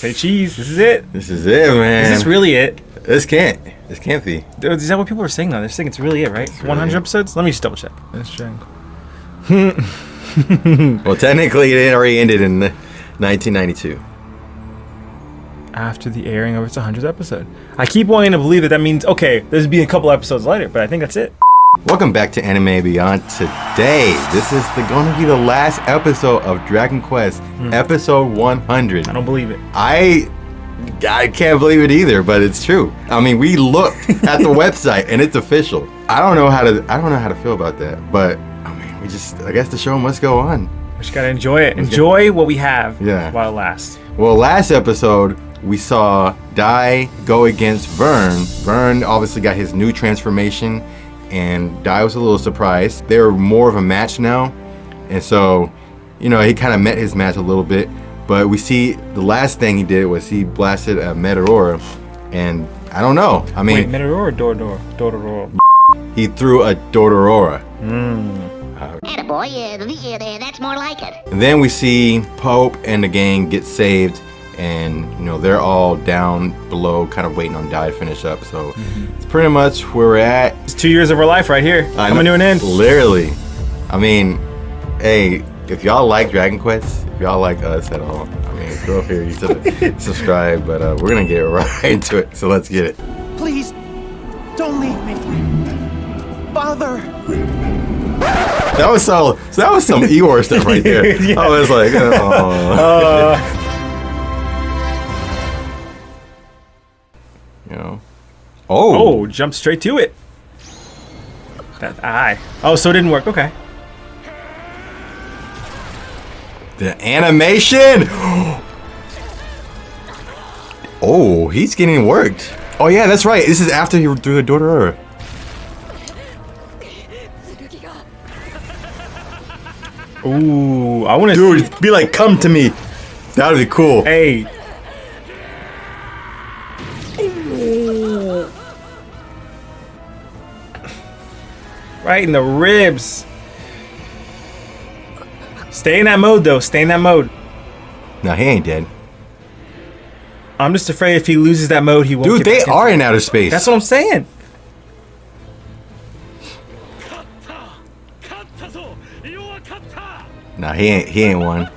Say cheese. This is it. This is it, man. Is this really it? This can't be. Is that what people are saying though? They're saying it's really it, right? 100 episodes? Let me just double check. Let's check. Well, technically, it already ended in 1992. After the airing of its 100th episode. I keep wanting to believe that means, okay, there's be a couple episodes later, but I think that's it. Welcome back to Anime Beyond. Today, this is going to be the last episode of Dragon Quest, episode 100. I don't believe it. I can't believe it either, but it's true. I mean, we looked at the website and it's official. I don't know how to feel about that, but I mean, I guess the show must go on. We just gotta enjoy it. Enjoy what we have while it lasts. Well, last episode, we saw Dai go against Vearn. Vearn obviously got his new transformation, and Dai was a little surprised. They're more of a match now, and so, he kind of met his match a little bit. But we see the last thing he did was he blasted a Meteor, and I don't know. I mean, wait, Meteor or Dororo? He threw a Dororo. Attaboy, that's more like it. And then we see Popp and the gang get saved, and they're all down below, kind of waiting on Dai to finish up. So it's pretty much where we're at. It's 2 years of our life right here, coming to an end. Literally. I mean, hey, if y'all like Dragon Quest, if y'all like us at all, I mean, feel free to subscribe. But we're gonna get right into it. So let's get it. Please, don't leave me, Father. That was some Eeyore stuff right there. Yeah. I was like, Oh, jump straight to it. That eye. Oh, so it didn't work. Okay. The animation. Oh, he's getting worked. Oh yeah, that's right. This is after he threw the Dororo. Ooh, I want to. Dude, be like, come to me. That would be cool. Hey. Right in the ribs. Stay in that mode, though. Stay in that mode. No, he ain't dead. I'm just afraid if he loses that mode, he won't. Dude, they are in outer space. That's what I'm saying. Nah, he ain't one.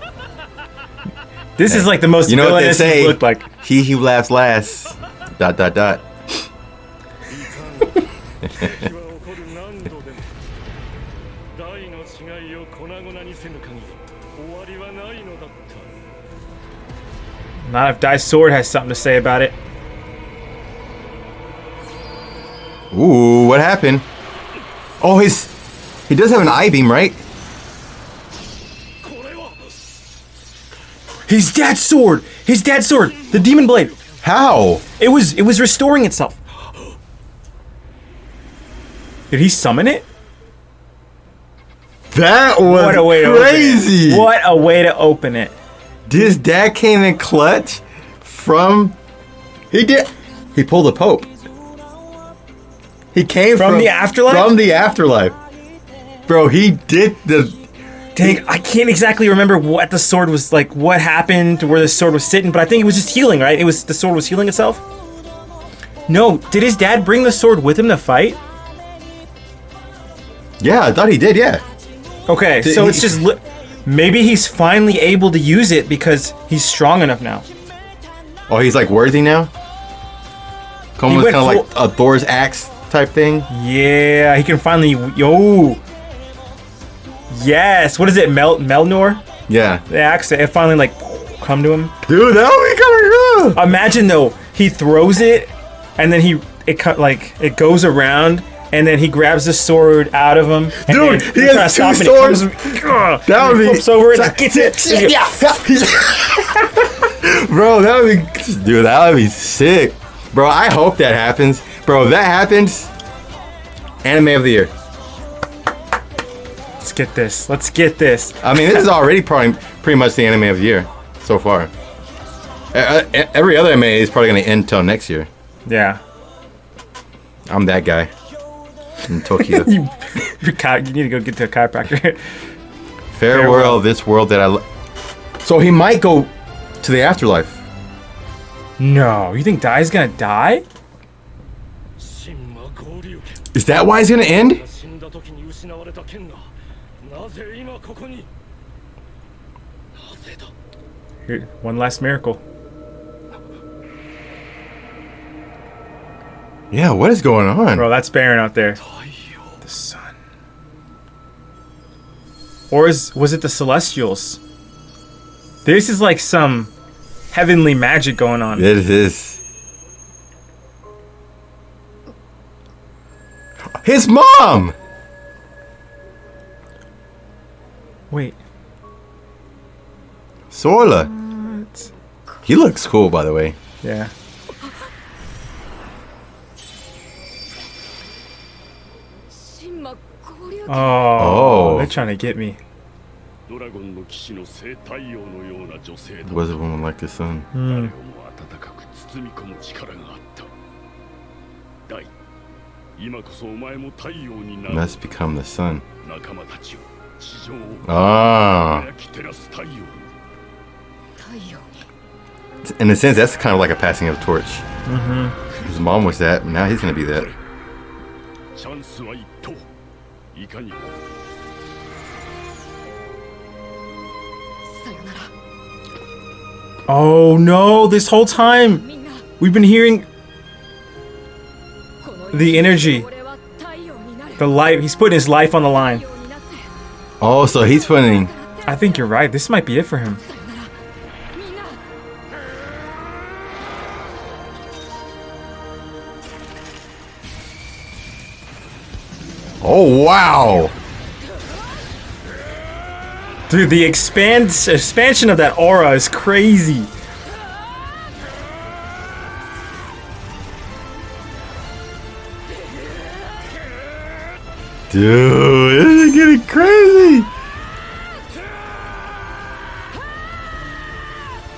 This is like the most villainous he's looked like. He who laughs last. ... Not if Dai's sword has something to say about it. Ooh, what happened? Oh, he does have an eye beam, right? His dad's sword! His dad's sword! The demon blade! How? It was restoring itself. Did he summon it? That was crazy! What a way to open it. His dad came in clutch from... He pulled a Popp. He came from the afterlife? From the afterlife. Bro, he did the... Dang, I can't exactly remember what the sword was like, what happened, where the sword was sitting, but I think it was just healing, right? The sword was healing itself? No, did his dad bring the sword with him to fight? Yeah, I thought he did, yeah. Okay, so it's just... Maybe he's finally able to use it because he's strong enough now. Oh, he's like worthy now? Almost kind of like a Thor's axe type thing? Yeah, he can finally... Yo! Yes! What is it? Melnor? Yeah. The axe, it finally like come to him. Dude, that would be kind of cool! Imagine though, he throws it and then it goes around and then he grabs the sword out of him. Dude, he has two swords. That would be... flips over and gets it. Bro, that would be sick. Bro, I hope that happens. Bro, if that happens, anime of the year. Let's get this. I mean, this is already pretty much the anime of the year so far. Every other anime is probably going to end till next year. Yeah. I'm that guy. In Tokyo. you need to go get to a chiropractor. Farewell, this world that I... So he might go to the afterlife. No, you think Dai's gonna die? Is that why it's gonna end? Here, one last miracle. Yeah, what is going on? Bro, that's Baran out there. The sun. Or was it the Celestials? This is like some heavenly magic going on. It is. His mom! Wait. Sorla. What? He looks cool, by the way. Yeah. Oh, they're trying to get me. Was a woman like the sun? Must become the sun. Ah. In a sense, that's kind of like a passing of the torch. His mom was that, now he's gonna be that. Oh no, this whole time we've been hearing the energy. The life, he's putting his life on the line. Oh, so he's putting... I think you're right, this might be it for him. Oh, wow! Dude, the expansion of that aura is crazy. Dude, this is getting crazy!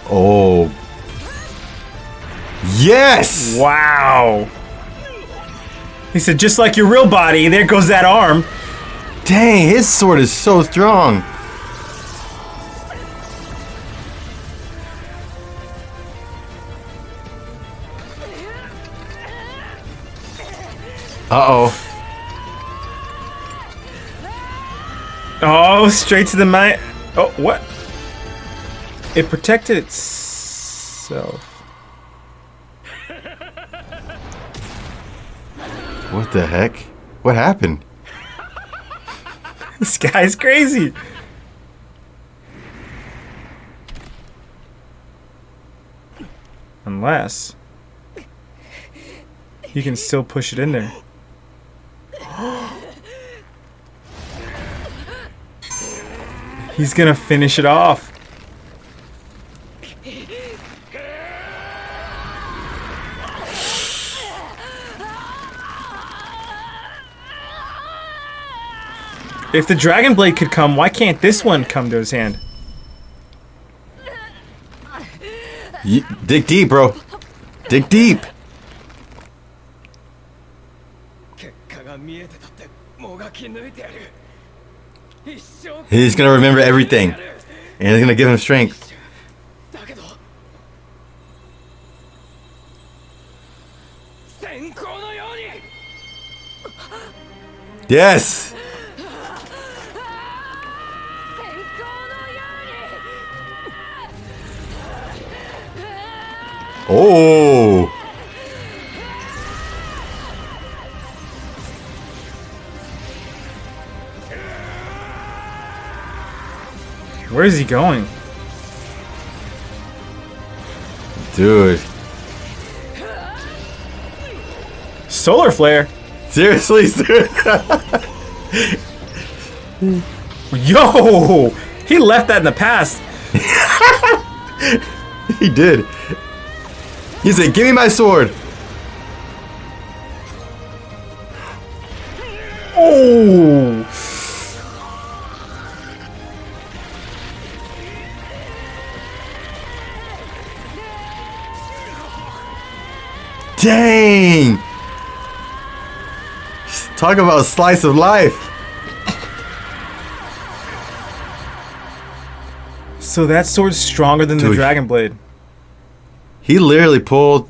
Oh. Yes! Wow. He said, just like your real body, there goes that arm. Dang, his sword is so strong. Uh-oh. Oh, straight to the mind. Oh, what? It protected itself. What the heck? What happened? This guy's crazy. Unless you can still push it in there. He's gonna finish it off. If the Dragon Blade could come, why can't this one come to his hand? Dig deep, bro. Dig deep. He's gonna remember everything. And it's gonna give him strength. Yes! Oh! Where is he going? Dude. Solar flare? Seriously, dude. Yo! He left that in the past. He did. He said, give me my sword. Oh! Dang! Talk about a slice of life. So that sword's stronger than the Dude. Dragon Blade. He literally pulled.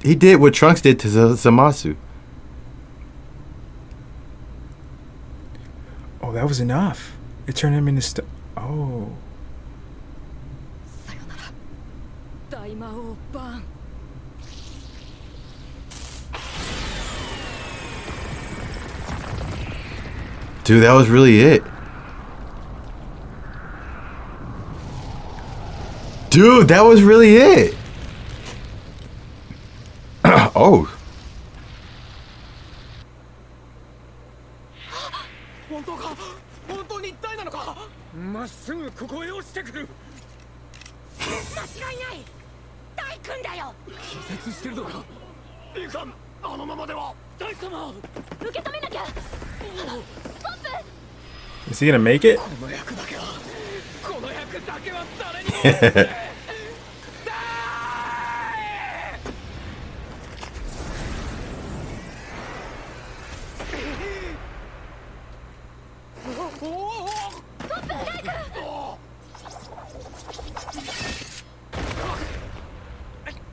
He did what Trunks did to Zamasu. Oh, that was enough. It turned him into oh. Dude, that was really it. Dude, that was really it. Oh. 本当か本当に大なのかまっすぐここへ落ちてくる間違いない大君だよ気絶してるのかいかんあのままでは大様受け止めなきゃ Is he gonna make it? この役だけは誰にも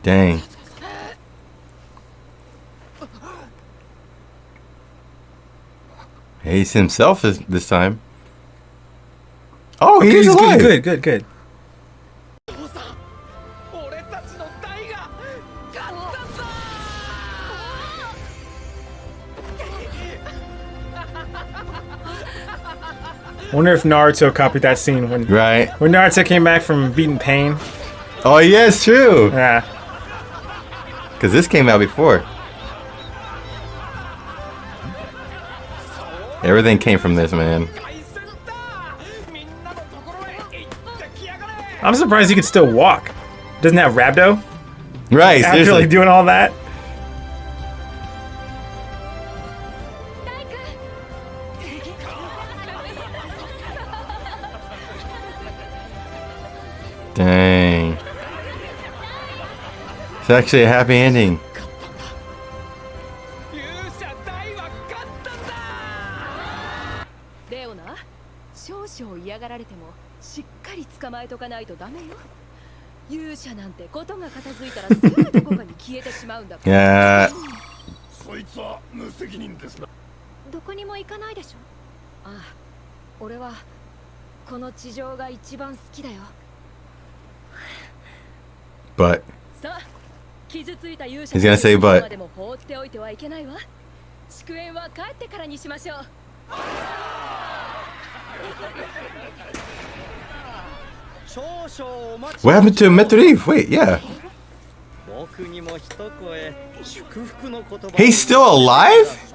Dang. He's himself this time. Oh, Okay, he's alive. Good. Wonder if Naruto copied that scene when Naruto came back from beating pain. Oh yeah, it's true. Yeah. Because this came out before. Everything came from this, man. I'm surprised he could still walk. Doesn't have rhabdo? Right, After seriously. like doing all that? Dang. It's actually a happy ending. Yeah. そいつは無責任ですなどこにも行かないでしょああ俺はこの地上が一番好きだよ But さあ傷ついた勇者 he's gonna say but. までも放っておいてはいけないわ祝宴は帰ってからにしましょう What happened to Metriv? Wait, yeah. He's still alive?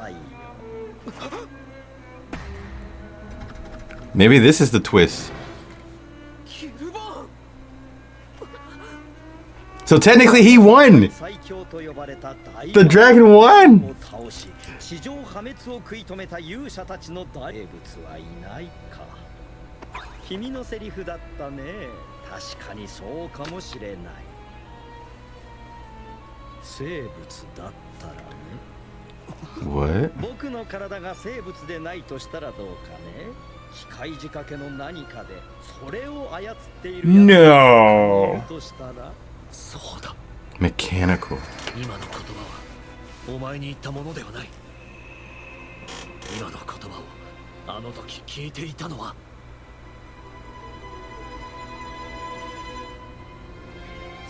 Maybe this is the twist. So technically he won! The dragon won! 地上破滅を食い止めた勇者たちの大物はいないか君のセリフだったね確かにそうかもしれない生物だったらね What? 僕の体が生物でないとしたらどうかね機械仕掛けの何かでそれを操っている No! としたらそうだ Mechanical. 今の言葉はお前に言ったものではない今の言葉をあの時聞いていたのは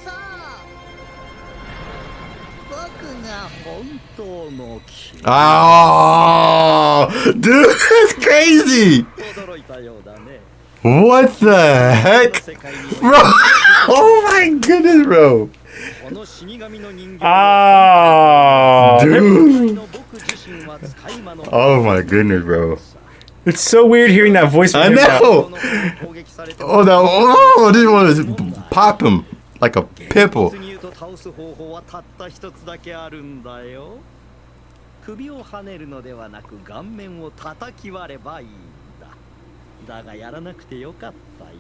さあ僕が本当の君 Oh! Dude, that's crazy! 驚いたようだね What the heck? Bro! Oh my goodness, bro! この死神の人間 Ah, Dude! 僕自身は使い魔の Oh my goodness, bro. it's so weird hearing that voice. I from him now. know! Oh, no. Oh, I just want to pop him like a pimple. 突入と倒す方法はたった一つだけあるんだよ首を跳ねるのではなく顔面を叩き割ればいいんだだがやらなくてよかったよ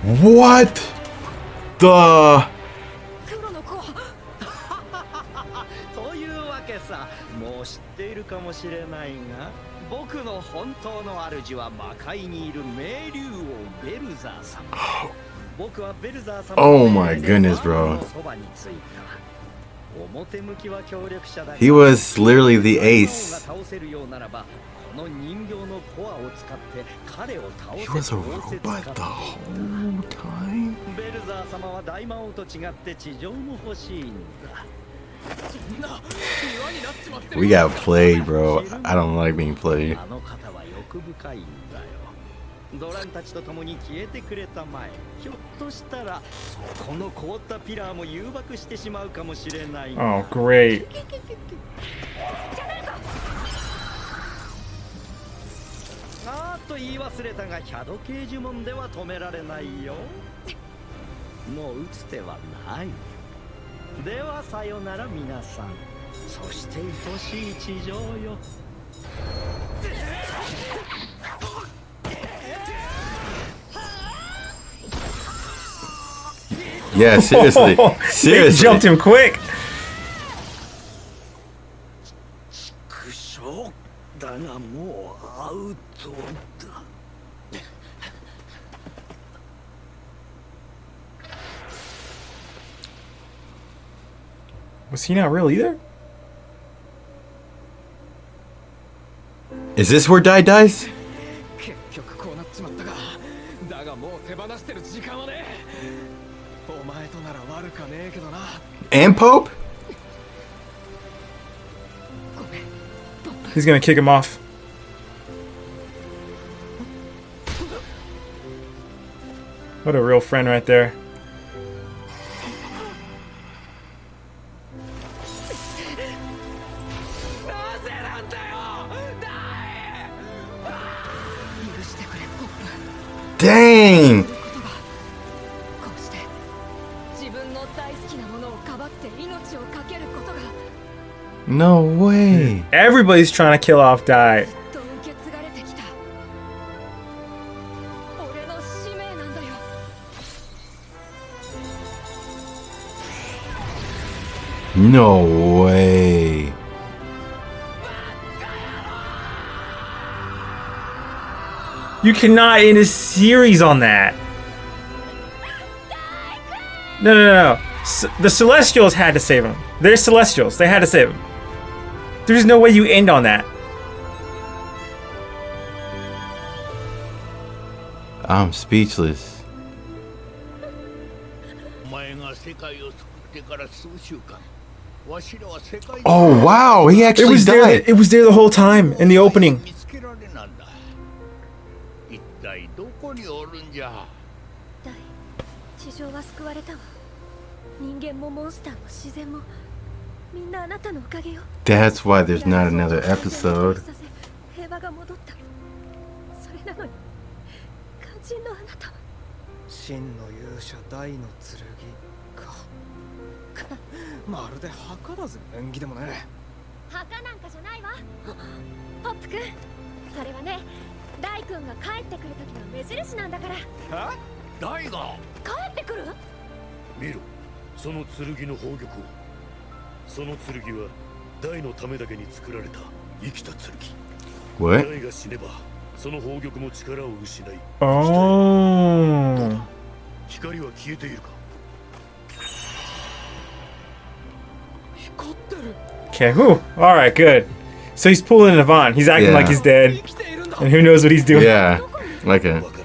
What the? というわけさもう知っているかもしれないが僕の本当の主は魔界にいる名竜王ベルザー様。僕はベルザー様 Oh my goodness, bro. のそばについた。表向きは協力者だが He was literally the が ace. 倒せるようならば、この人形のコアを使って彼を倒 He せ was a と仰せつか robot って the whole time. ベルザー様は大魔王と違って地上も欲しいんだ。 We got played, bro. I don't like being played. あの方は欲深いんだよ。ドランたちと共に消えてくれたまえ、ひょっとしたらこの凍ったピラーも誘惑してしまうかもしれない。 Oh, great. あーっと言い忘れたが、シャドケージモンでは止められないよ。もう打つ手はない。ではさよなら皆さん。そして愛しい地上よ。 Yeah, seriously. They Seriously. jumped him quick. くしょうだがもうアウトだ。 Was he not real either? Is this where Dai dies? 結局こうなっちまったが、だがもう手放してる時間はねえ。お前となら悪かねえけどな。 And Pope? He's gonna kick him off. What a real friend right there. Dang! こうして自分の大好きなものをかばって命を懸けることが No way. Everybody's trying to kill off Dai. ずっと受け継がれてきた俺の使命なんだよ。 No way. You cannot end a series on that. No, no, no, no. The Celestials had to save him. They're Celestials. They had to save him. There's no way you end on that. I'm speechless. お前が世界を救ってから数週間、わしらは世界 Oh wow, he It actually was there. died. It was there the whole time in the opening. 見つけられなんだ。一体どこにおるんじゃ。大地上は救われたわ。人間もモンスターも自然もみんなあなたのおかげよ。 That's why there's not another episode. 平和が戻った。それなのに肝心のあなたは真の勇者大の剣か。まるで墓だぜ。縁起でもね。墓なんかじゃないわ。ポップ君、それはね、大君が帰ってくる時の目印なんだから。は？大が帰ってくる？見ろ、その剣の宝玉を。その剣は大のためだけに作られた生きた剣。 What? 大が死ねばその宝玉も力を失い、 Oh. 光は消えているか。 光ってる。 Okay. Whew. All right. Good. So he's pulling a Vearn. He's acting Yeah. like he's dead, 生きているんだ。 and who knows what he's doing. Yeah, like a わからん。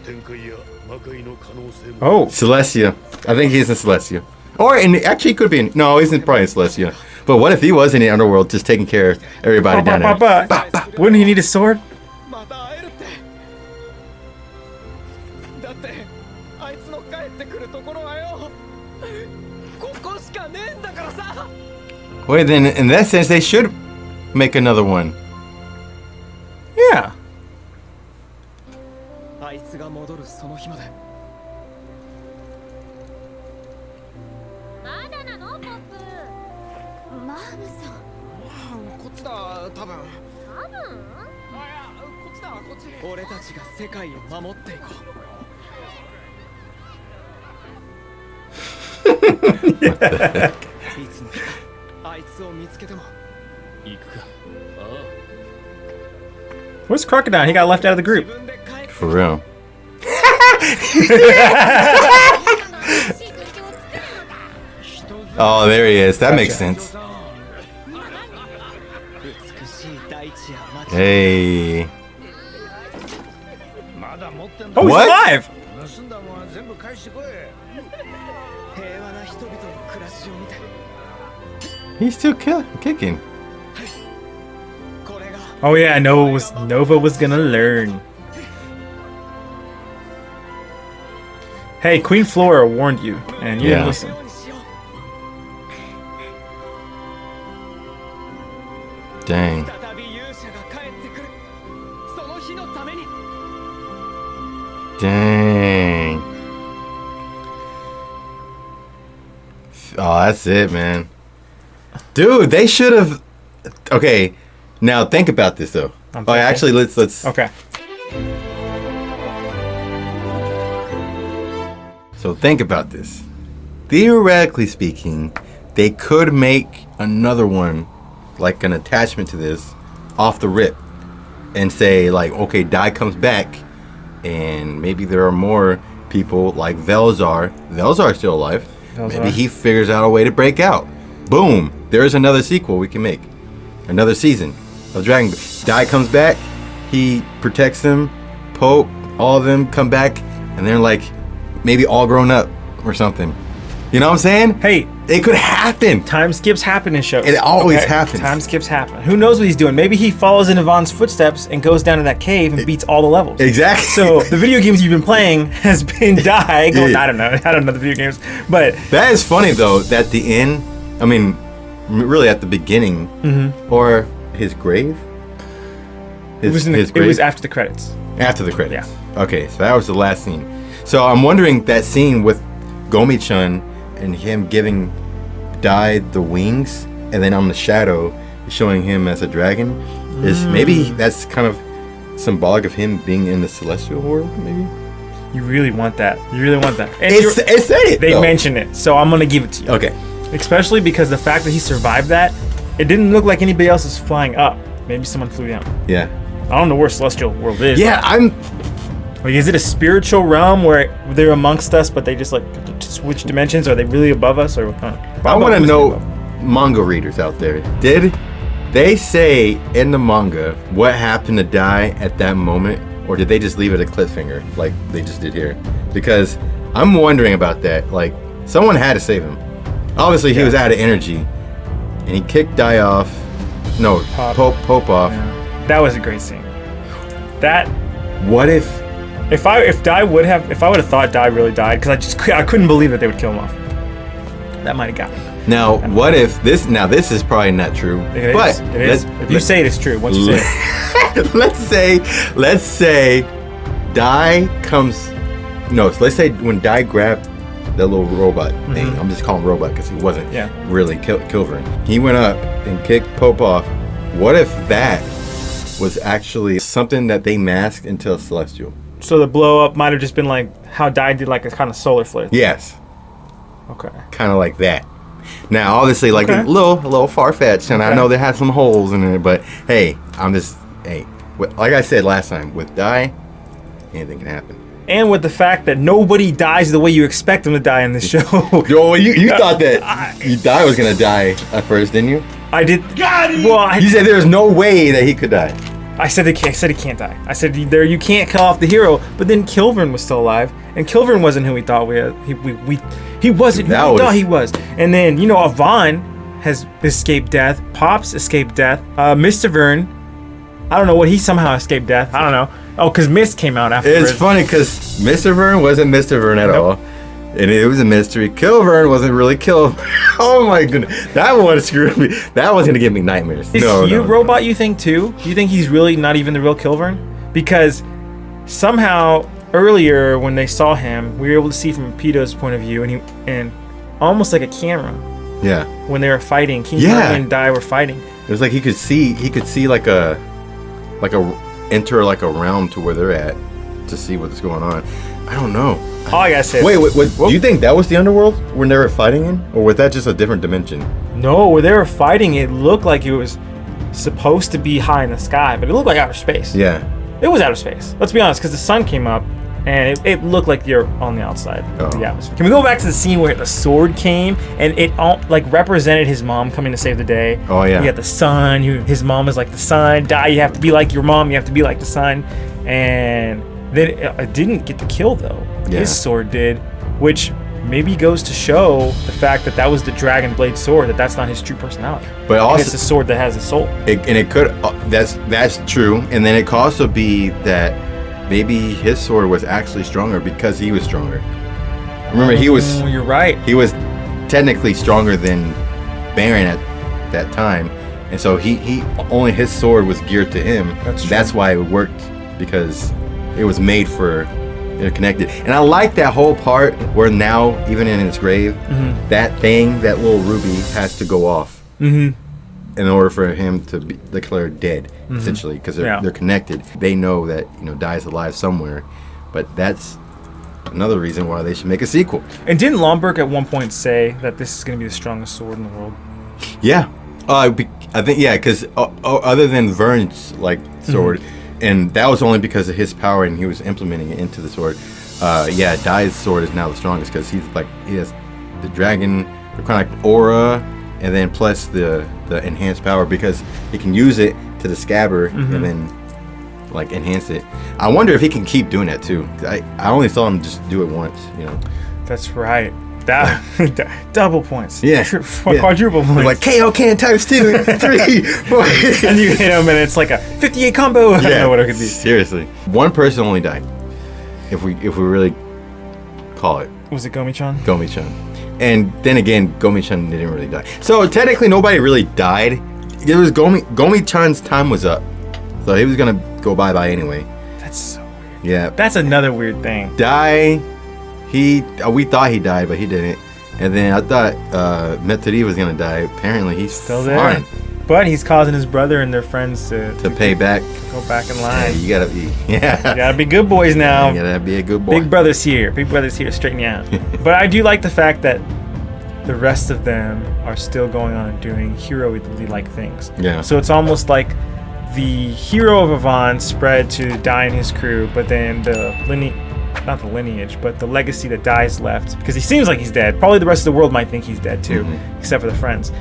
天界や魔界の可能性も。 Oh. Celestia. I think he's in Celestia. Or in actually he could be in no, he's in probably in Celestia. But what if he was in the underworld just taking care of everybody down there? Wouldn't he need a sword? また会えるって。だってあいつの帰ってくるところはよ、ここしかねえんだからさ。 Wait, then in that sense they should make another one. Yeah. あいつが戻るその日まで。まだなの、ポップ。マームさん。こっちだ、多分。多分？あ、いや、こっちだ、こっち。俺たちが世界を守っていこう。いつの日かあいつを見つけても行くか。ああ。Where's Crocodile? He got left out of the group. For real. Oh, there he is. That makes sense. Hey. Oh, he's What? alive! He's still kicking. Oh yeah, Nova was gonna learn. Hey, Queen Flora warned you, and you didn't listen. Dang. Dang. Oh, that's it, man. Dude, they should have. Okay, now think about this though. Oh, actually, let's. Okay. So think about this. Theoretically speaking, they could make another one, like an attachment to this, off the rip, and say like, okay, Dai comes back, and maybe there are more people like Velzar. Velzar's still alive. Maybe he figures out a way to break out. Boom! There's another sequel we can make. Another season of Dragon Ball. Dai comes back. He protects them. Pope, all of them come back, and they're like, maybe all grown up or something. You know what I'm saying? Hey, it could happen. Time skips happen in shows. It always happens. Time skips happen. Who knows what he's doing? Maybe he follows in Yvonne's footsteps and goes down to that cave and beats all the levels. Exactly. So the video games you've been playing has been Dai going. I don't know the video games, but that is funny though. At the end, I mean, really at the beginning, or his grave. It was after the credits. After the credits. Yeah. Okay, so that was the last scene. So I'm wondering that scene with Gomi-chan and him giving Dai the wings, and then on the shadow showing him as a dragon, is maybe that's kind of symbolic of him being in the celestial world. Maybe. You really want that. You really want that. And It said it. They mentioned it, so I'm gonna give it to you. Okay. Especially because the fact that he survived that, it didn't look like anybody else was flying up. Maybe someone flew down. Yeah. I don't know where celestial world is. Yeah, Like, is it a spiritual realm where they're amongst us, but they just like switch dimensions? Are they really above us, or what kind of? I want to know, manga readers out there, did they say in the manga what happened to Dai at that moment, or did they just leave it a cliffhanger like they just did here? Because I'm wondering about that. Like, someone had to save him. Obviously, he was out of energy, and he kicked Dai off. No, Pope off. Yeah. That was a great scene. That. What if? If I would have thought Dai really died, because I couldn't believe that they would kill him off. That might have got me. Now, what if this? Now, this is probably not true. It but is. If you say it, it's true. Once you say it. let's say Dai comes. No, so let's say when Dai grabbed that little robot thing. I'm just calling him robot because he wasn't really Killvearn. He went up and kicked Pope off. What if that was actually something that they masked into a celestial? So the blow up might have just been like how Dai did, like a kind of solar flare thing. Yes. Okay. Kind of like that. Now, obviously, like a little far-fetched, and I know they had some holes in it, but hey, like I said last time, with Dai, anything can happen. And with the fact that nobody dies the way you expect them to die in this show. Yo, you thought that Dai was gonna die at first, didn't you? I did. Well, you said there's no way that he could die. I said he can't die. I said you can't kill off the hero. But then Killvearn was still alive, and Killvearn wasn't who we thought he wasn't who we thought he was. And then Vearn has escaped death. Pops escaped death. Mr.Beast, I don't know what he somehow escaped death. I don't know. Oh, because Mist came out afterwards. It's funny because Mr.Beast wasn't Mr.Beast at all. And it was a mystery. Killvearn wasn't really Killvearn. Oh my goodness. That one screwed me. That was going to give me nightmares. Is Robot, you think too? You think he's really not even the real Killvearn? Because somehow earlier when they saw him, we were able to see from Pito's point of view, and almost like a camera. Yeah. When they were fighting, King and Dai were fighting. It was like he could see like enter like a realm to where they're at to see what's going on. I don't know. All I gotta say. Wait. Do you think that was the underworld when they were fighting in, or was that just a different dimension? No, where they were fighting, it looked like it was supposed to be high in the sky, but it looked like outer space. Yeah. It was outer space. Let's be honest, because the sun came up, and it looked like you're on the outside of the atmosphere. Can we go back to the scene where the sword came, and it all, like, represented his mom coming to save the day? Oh, yeah. You got the sun, his mom is like the sun. Dai, you have to be like your mom, you have to be like the sun. And then it didn't get the kill, though. Yeah. His sword did, which maybe goes to show the fact that was the dragon blade sword, that's not his true personality. But also, it's a sword that has a soul. It could, that's true. And then it could also be that maybe his sword was actually stronger because he was stronger. Remember, he was... You're right. He was technically stronger than Baran at that time. And so he only his sword was geared to him. That's why it worked, because it was made for... They're connected. And I like that whole part where now, even in his grave, that little ruby has to go off in order for him to be declared dead, essentially, because they're connected. They know that, Dai's alive somewhere, but that's another reason why they should make a sequel. And didn't Lomberg at one point say that this is going to be the strongest sword in the world? Yeah. I think, because other than Vearn's, sword, and that was only because of his power and he was implementing it into the sword. Dai's sword is now the strongest because he has the dragon, the kind of aura, and then plus the enhanced power, because he can use it to the scabbard and then enhance it. I wonder if he can keep doing that too. I only saw him just do it once, That's right. Double points. Yeah. Quadruple points. Like KO can times 2, 3, 4. And you hit him and it's like a 58 combo. I don't know what it could be. Seriously. One person only died. If we really call it. Was it Gomi-chan? Gomi-chan. And then again, Gomi-chan didn't really die. So technically nobody really died. It was Gomi-chan's time was up. So he was gonna go bye-bye anyway. That's so weird. Yeah. That's another weird thing. Dai, we thought he died, but he didn't. And then I thought Meturi was gonna die. Apparently he's still fine. there. But he's causing his brother and their friends to pay back. Go back in line. Yeah, you gotta be. Yeah. You gotta be good boys now. You gotta be a good boy. Big brother's here. Big brother's here. Straighten you out. But I do like the fact that the rest of them are still going on and doing hero-like things. Yeah. So it's almost like the hero of Vearn spread to Dai and his crew, but then not the lineage, but the legacy that Dai's left, because he seems like he's dead. Probably the rest of the world might think he's dead too, except for the friends.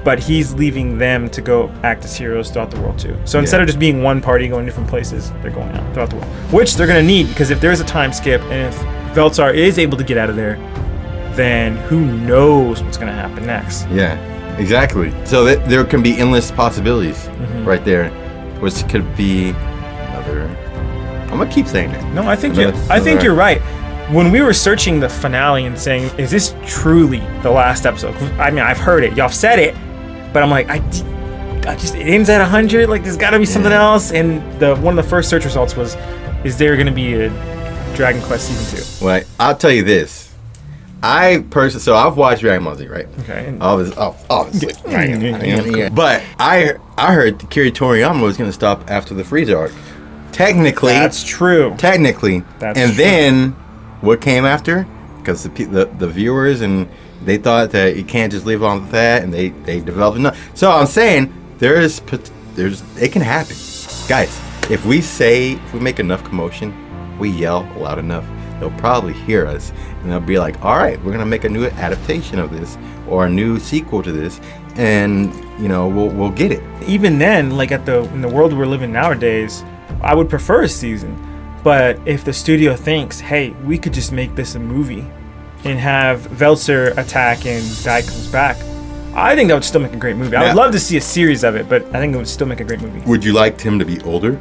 But he's leaving them to go act as heroes throughout the world too. So instead of just being one party going different places, they're going out throughout the world, which they're going to need, because if there is a time skip and if Veltsar is able to get out of there, then who knows what's going to happen next. Yeah, exactly. So there can be endless possibilities right there, which could be another... I'm going to keep saying that. No, I think you're right. When we were searching the finale and saying, is this truly the last episode? I mean, I've heard it. Y'all said it. But I'm like, I just, it ends at 100. Like, there's got to be something else. And one of the first search results was, is there going to be a Dragon Quest Season 2? Well, I'll tell you this. So I've watched Dragon Ball Z, right? Okay. Obviously. But I heard Kiri Toriyama was going to stop after the Frieza arc. Technically. That's true. Technically. That's and true. Then, what came after? Because the viewers, and they thought that you can't just leave on that, and they developed enough. So I'm saying, it can happen. Guys, if we make enough commotion, we yell loud enough, they'll probably hear us, and they'll be like, all right, we're going to make a new adaptation of this, or a new sequel to this, and, we'll get it. Even then, like in the world we're living nowadays, I would prefer a season. But if the studio thinks, hey, we could just make this a movie and have Veltsar attack and Dai comes back, I think that would still make a great movie. I would love to see a series of it, but I think it would still make a great movie. Would you like him to be older?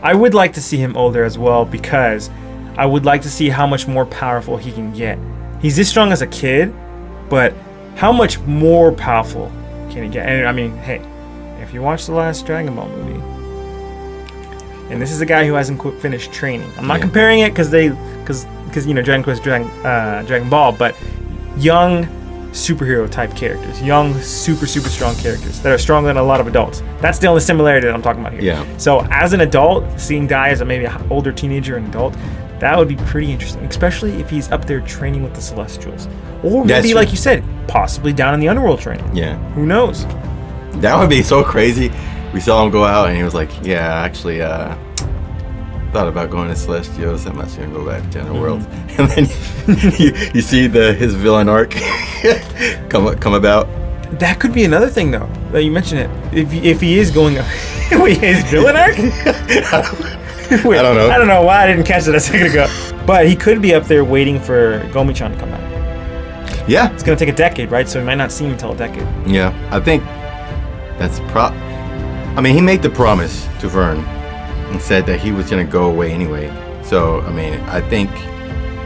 I would like to see him older as well, because I would like to see how much more powerful he can get. He's this strong as a kid, but how much more powerful can he get? And I mean, hey, if you watch the last Dragon Ball movie, and this is a guy who hasn't finished training. I'm not comparing it because Dragon Quest, Dragon Ball, but young superhero type characters, young super strong characters that are stronger than a lot of adults. That's the only similarity that I'm talking about here. Yeah. So as an adult, seeing Dai as maybe an older teenager and adult, that would be pretty interesting, especially if he's up there training with the Celestials, or maybe like you said, possibly down in the underworld training. Yeah. Who knows? That would be so crazy. we saw him go out, and he was like, "Yeah, actually, thought about going to Celestials. I'm not gonna go back to General World." And then you see his villain arc come about. That could be another thing, though. That you mentioned it. If he is going, wait, his villain arc? Wait, I don't know. I don't know why I didn't catch it a second ago. But he could be up there waiting for Gomi-chan to come back. Yeah, It's gonna take a decade, right? So we might not see him until a decade. yeah. I think that's I mean, he made the promise to Vearn and said that he was gonna go away anyway. So I mean, I think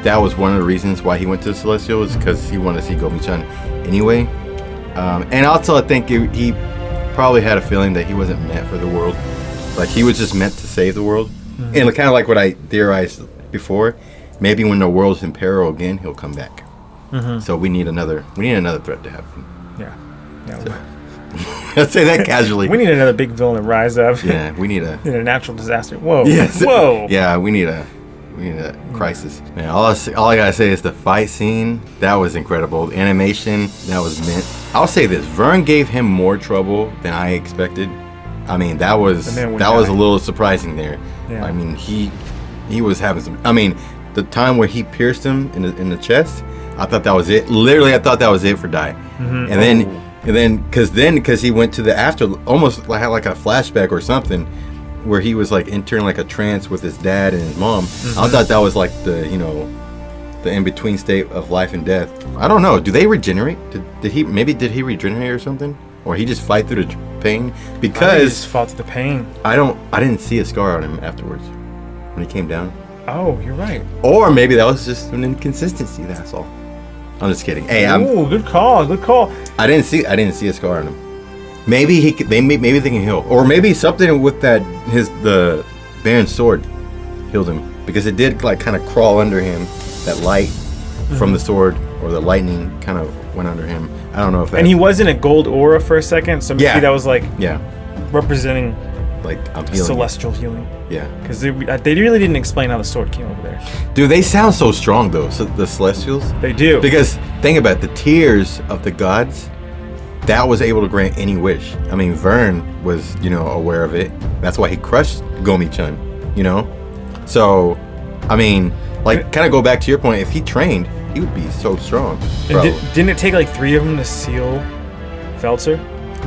that was one of the reasons why he went to the Celestial, is because he wanted to see Gomi-chan anyway. And also, I think he probably had a feeling that he wasn't meant for the world. Like, he was just meant to save the world. And kind of like what I theorized before, maybe when the world's in peril again, he'll come back. So we need another threat to happen. Yeah. Let's say that casually. We need another big villain to rise up. Yeah, we need a natural disaster. Whoa. Yes. Whoa. Yeah, we need a crisis. Man, all I gotta say is the fight scene, that was incredible. The animation, that was mint. I'll say this, Vearn gave him more trouble than I expected. I mean, that was a little surprising there. Yeah. I mean, he was having some. I mean, the time where he pierced him in the chest, I thought that was it. Literally, I thought that was it for Dai. And then because he went to the after, almost had like a flashback or something, where he was like entering like a trance with his dad and his mom. I thought that was like the in between state of life and death. I don't know. Do they regenerate? Did he regenerate or something? Or he just fight through the pain? Because he just fought through the pain. I didn't see a scar on him afterwards when he came down. Oh, you're right. Or maybe that was just an inconsistency. That's all. I'm just kidding. Hey, good call. Good call. I didn't see a scar on him. Maybe maybe they can heal, or maybe something with the Baron's sword healed him, because it did like kind of crawl under him. That light from the sword or the lightning kind of went under him. I don't know if that. And he was in a gold aura for a second, so maybe that was like representing like I'm healing. Celestial healing. Yeah, because they really didn't explain how the sword came over there. Dude, they sound so strong though. So the Celestials. They do. Because think about it, the tears of the gods. That was able to grant any wish. I mean, Vearn was, aware of it. That's why he crushed Gomi-chan, So, I mean, like, kind of go back to your point. If he trained, he would be so strong. Didn't it take like 3 of them to seal Velzar?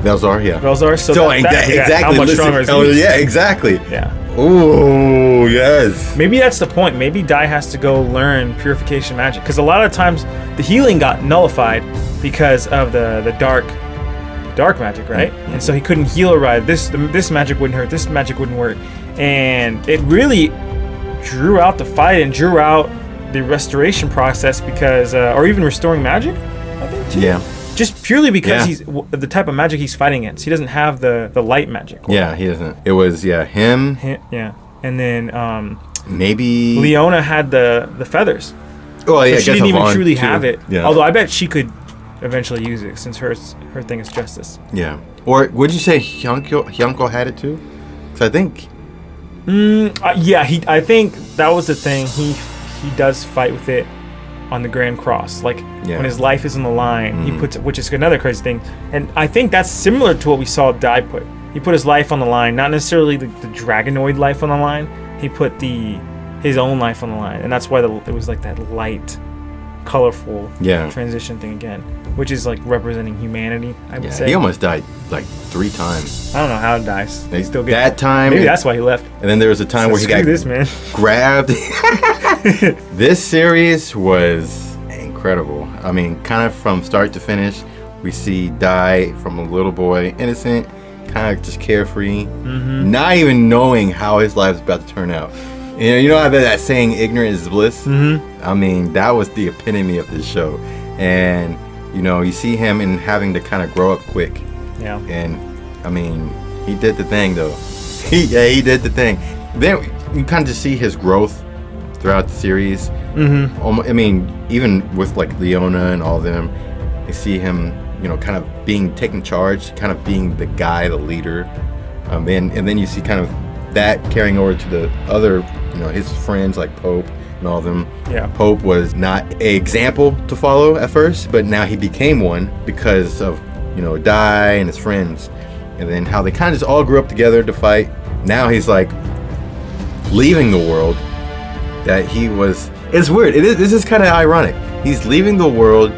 Velzar, yeah. Velzar, so exactly. How much stronger is he? Yeah, exactly. Yeah. Ooh, yes. Maybe that's the point. Maybe Dai has to go learn purification magic, because a lot of times the healing got nullified because of the dark magic, right? And so he couldn't heal or ride. This magic wouldn't hurt. This magic wouldn't work, and it really drew out the fight and drew out the restoration process, because, or even restoring magic, I think too. Yeah. Just purely because he's the type of magic he's fighting against. He doesn't have the light magic. Yeah, he doesn't. It was him. Yeah, and then maybe Leona had the feathers. Oh yeah, so she didn't even truly have it. Yeah. Although I bet she could eventually use it, since her thing is justice. Yeah. Or would you say Hyunko had it too? Because I think. I think that was the thing. He does fight with it on the Grand Cross, like when his life is on the line, he puts it, which is another crazy thing. And I think that's similar to what we saw Dai put. He put his life on the line, not necessarily the Dragonoid life on the line. He put his own life on the line, and that's why it was like that light, colorful transition thing again, which is like representing humanity. I would say he almost died like 3 times. I don't know how it dies. They still get that time. Maybe that's why he left. And then there was a time where he got grabbed. This series was incredible. I mean, kind of from start to finish, we see Dai from a little boy, innocent, kind of just carefree, not even knowing how his life is about to turn out. You know how that saying, ignorance is bliss? I mean, that was the epitome of this show. And, you see him and having to kind of grow up quick. Yeah. And, I mean, he did the thing, though. He did the thing. Then you kind of just see his growth throughout the series. I mean, even with, like, Leona and all of them, you see him, kind of taking charge, kind of being the guy, the leader. And then you see kind of that carrying over to the other, his friends like Popp and all of them. Yeah. Popp was not an example to follow at first, but now he became one because of, Dai and his friends. and then how they kind of just all grew up together to fight. Now he's like leaving the world that he was. It's weird. This is kind of ironic. He's leaving the world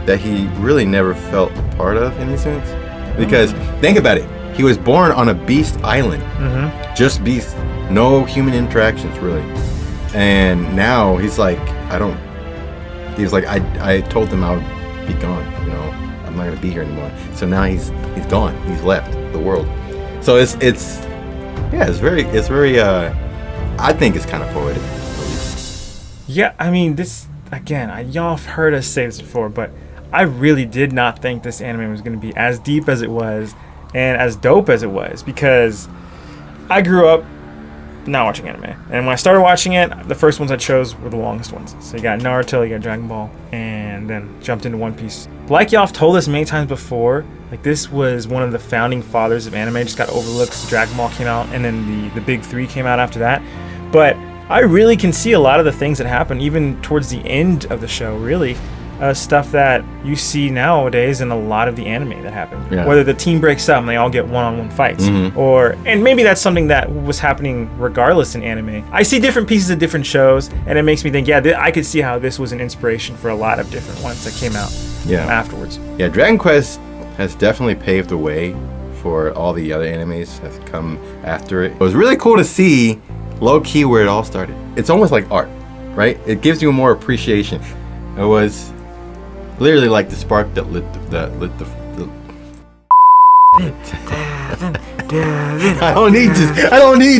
that he really never felt part of in a sense. Because think about it. He was born on a beast island. Just beasts. No human interactions really. And now he's like, I told them I would be gone, you know. I'm not gonna be here anymore. So now he's gone. He's left the world. So it's very I think it's kind of poetic. Yeah, I mean, this again, y'all have heard us say this before, but I really did not think this anime was going to be as deep as it was and as dope as it was, because I grew up not watching anime, and when I started watching it, the first ones I chose were the longest ones. So you got Naruto, you got Dragon Ball, and then jumped into One Piece. Like y'all have told us many times before, like this was one of the founding fathers of anime. Just got overlooked because Dragon Ball came out, and then the big three came out after that. But I really can see a lot of the things that happen, even towards the end of the show, really. Stuff that you see nowadays in a lot of the anime that happen. Yeah. Whether the team breaks up and they all get one-on-one fights. And maybe that's something that was happening regardless in anime. I see different pieces of different shows, and it makes me think, I could see how this was an inspiration for a lot of different ones that came out afterwards. Yeah, Dragon Quest has definitely paved the way for all the other animes that have come after it. It was really cool to see low-key where it all started. It's almost like art, right? It gives you more appreciation. It was literally like the spark that lit the I don't need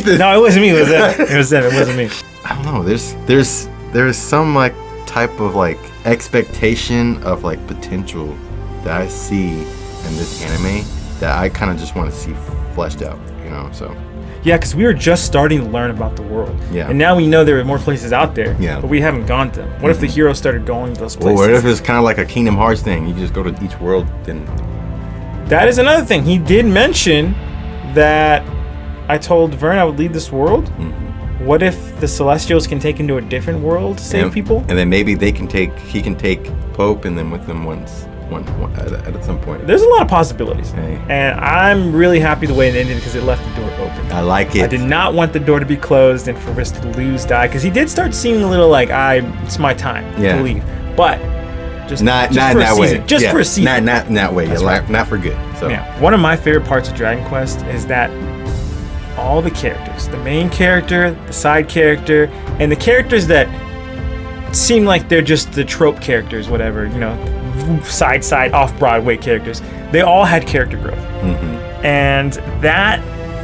this. No, it wasn't me. It was them. It wasn't me. I don't know. There's some like type of like expectation of like potential that I see in this anime that I kind of just want to see fleshed out, you know. So yeah, because we were just starting to learn about the world. Yeah. And now we know there are more places out there. Yeah. But we haven't gone to them. What if the hero started going to those places? Well, what if it's kind of like a Kingdom Hearts thing? You just go to each world, then. That is another thing. He did mention that I told Vearn I would lead this world. What if the Celestials can take into a different world to save people? And then maybe he can take Pope and then with them once. At some point. There's a lot of possibilities. And I'm really happy the way it ended because it left the door open. I like it. I did not want the door to be closed and for us to lose Dai, because he did start seeming a little like it's my time to leave. But just not for in that way. Just for a season. Not in that way. Right. Not for good. So one of my favorite parts of Dragon Quest is that all the characters, the main character, the side character, and the characters that seem like they're just the trope characters, whatever, you know, side off-Broadway characters, they all had character growth. And that,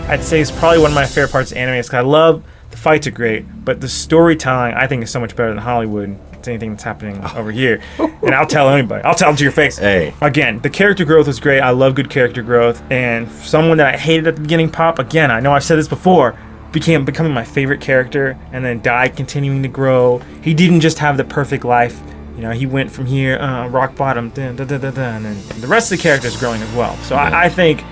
I'd say, is probably one of my favorite parts of anime, because I love the fights are great, but the storytelling I think is so much better than Hollywood. It's anything that's happening over here. And I'll tell anybody. I'll tell them to your face. Again, the character growth was great. I love good character growth. And someone that I hated at the beginning, Popp, again, I know I've said this before, becoming my favorite character, and then Dai continuing to grow. He didn't just have the perfect life. You know, he went from here, rock bottom, and then the rest of the characters growing as well. So I think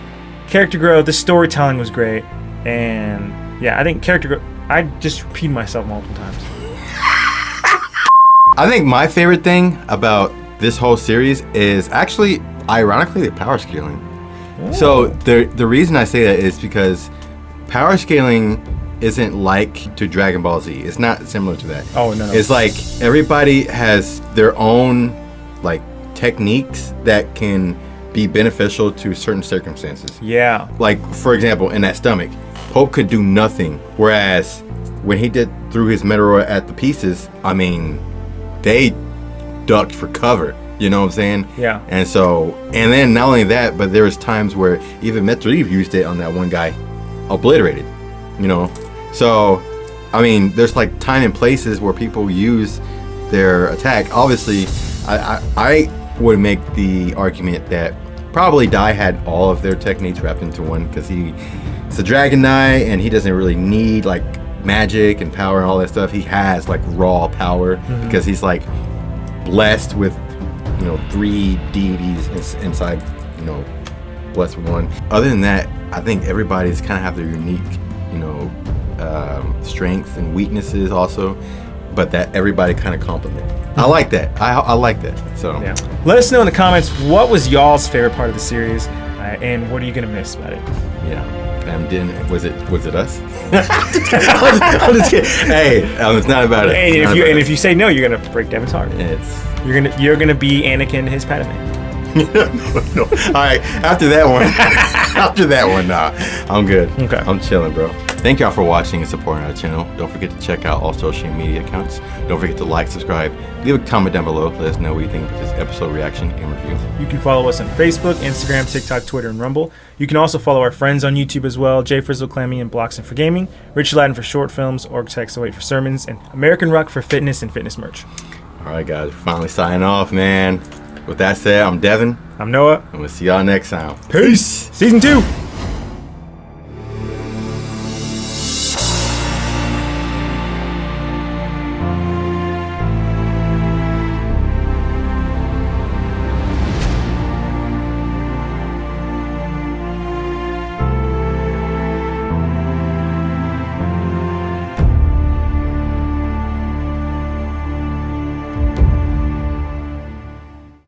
character growth, the storytelling was great, and I think character growth. I just repeated myself multiple times. I think my favorite thing about this whole series is actually, ironically, the power scaling. Ooh. So the reason I say that is because power scaling isn't like to Dragon Ball Z. It's not similar to that. Oh, no. It's like everybody has their own like techniques that can be beneficial to certain circumstances. Yeah. Like, for example, in that stomach, Pope could do nothing. Whereas when he threw his Meteor at the pieces, I mean, they ducked for cover. You know what I'm saying? Yeah. And then not only that, but there was times where even Meteor used it on that one guy, obliterated. You know? So, I mean, there's like time and places where people use their attack. Obviously, I would make the argument that probably Dai had all of their techniques wrapped into one, because it's a Dragon Knight and he doesn't really need like magic and power and all that stuff. He has like raw power because he's like blessed with, you know, 3 deities inside, you know, blessed with one. Other than that, I think everybody's kind of have their unique, you know, strengths and weaknesses also, but that everybody kind of complement. I like that. I like that. So let us know in the comments, what was y'all's favorite part of the series? And what are you gonna miss about it? Yeah. Was it us? I'm just kidding. Hey, it's not about it. And if you say no, you're gonna break Devin's heart. You're gonna be Anakin, his Padme. No. All right. After that one, nah, I'm good. Okay. I'm chilling, bro. Thank y'all for watching and supporting our channel. Don't forget to check out all social media accounts. Don't forget to like, subscribe, leave a comment down below. Let us know what you think of this episode reaction and review. You can follow us on Facebook, Instagram, TikTok, Twitter, and Rumble. You can also follow our friends on YouTube as well, Jay Frizzle Clammy and Bloxen for gaming, Rich Latin for short films, Orgtex 08 for sermons, and American Ruck for fitness and fitness merch. All right, guys, finally signing off, man. With that said, I'm Devin. I'm Noah. And we'll see y'all next time. Peace. Season 2.